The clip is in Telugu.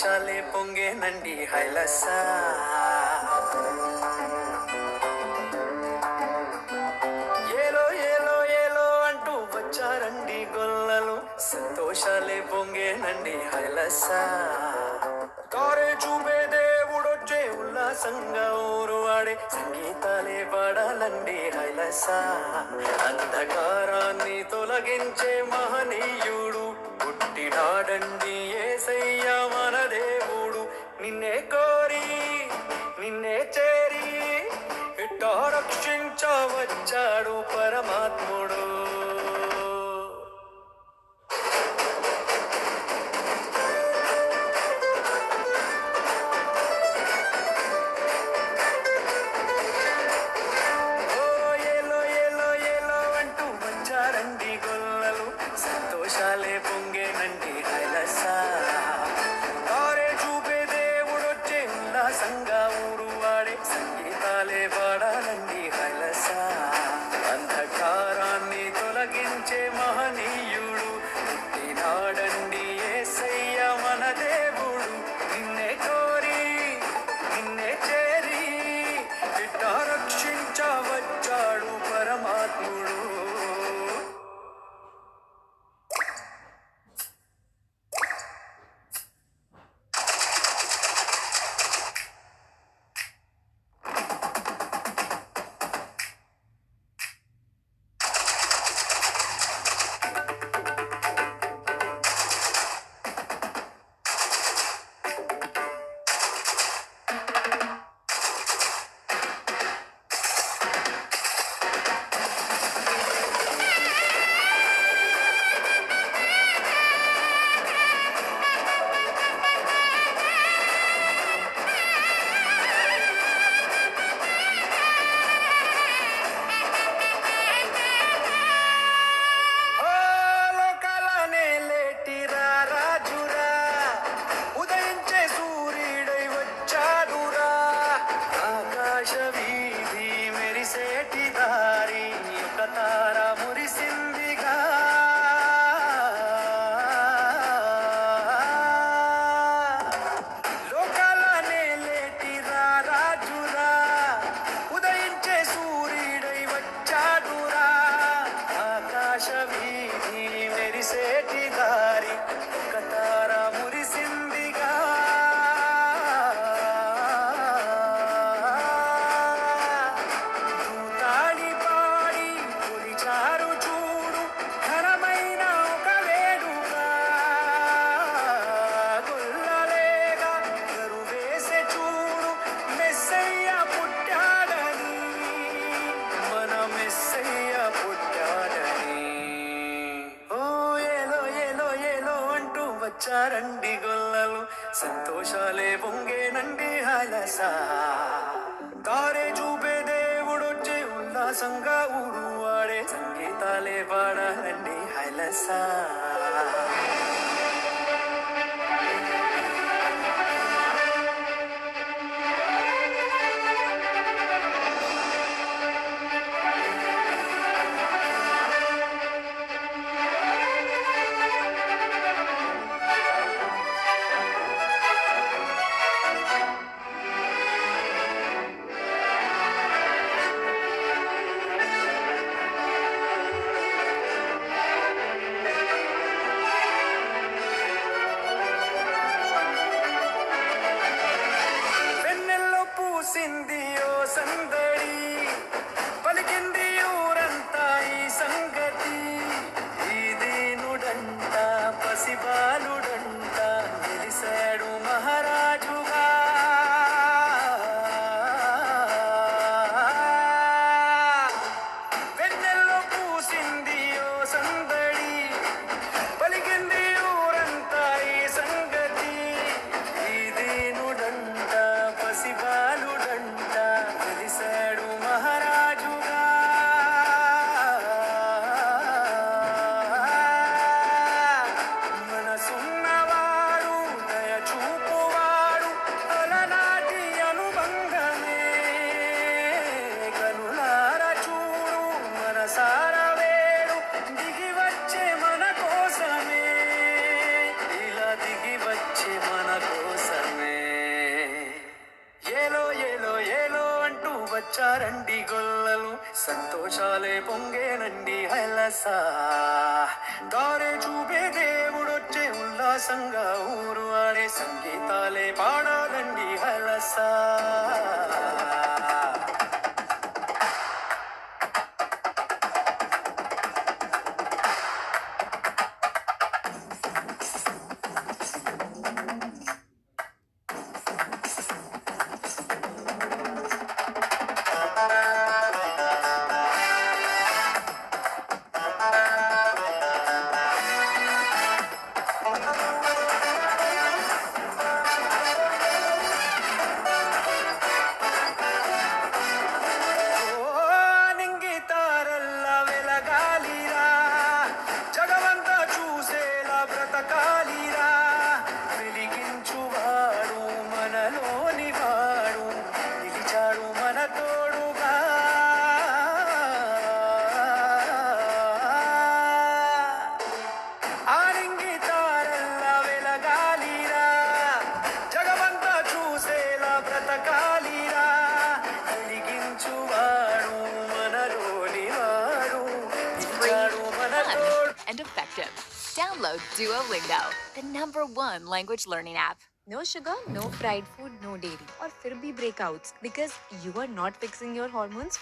సంతోషాలే పొంగేనండి హైలస. ఏలో ఏలో ఏలో అంటూ వచ్చారండి గొల్లలు, సంతోషాలే పొంగేనండి హైలస. తారే చూపే దేవుడొచ్చే ఉల్లాసంగా ఊరు వాడే సంగీతాలే పాడాలండి హైలస. అంధకారాన్ని తొలగించే మహనీయుడు పుట్టినాడండి యేసయ్య మన దేవుడు. నిన్నే కోరి నిన్నే చేరి ఇట్టా రక్షించవచ్చాడు పరమాత్ముడు. సంతోషాలే పొంగేనండి హైలస. తారే చూపే దేవుడొచ్చే ఉల్లాసంగా ఊరు వాడే సంగీతాలే పాడాలండి హైలస. అంధకారాన్ని తొలగించే మహనీయుడు పుట్టినాడండి యేసయ్య మన దేవుడు. నిన్నే కోరి నిన్నే చేరి ఇట్టా రక్షించవచ్చాడు పరమాత్ముడు. వచ్చారండి గొల్లలు, సంతోషాలే పొంగేనండి హైలస. తారే చూపే దేవుడొచ్చే ఉల్లాసంగా ఊరు వాడే సంగీతాలే పాడాలండి హైలస. గొల్లలు సంతోషాలే పొంగేనండి హైలస దారే చూపే దేవుడొచ్చే ఉల్లాసంగా ఊరు ఆడే సంగీతాలే పాడాలండి హైలస And effective. Download Duolingo, the #1 language learning app. No sugar, no fried food, no dairy. Or फिर भी breakouts because you are not fixing your hormones.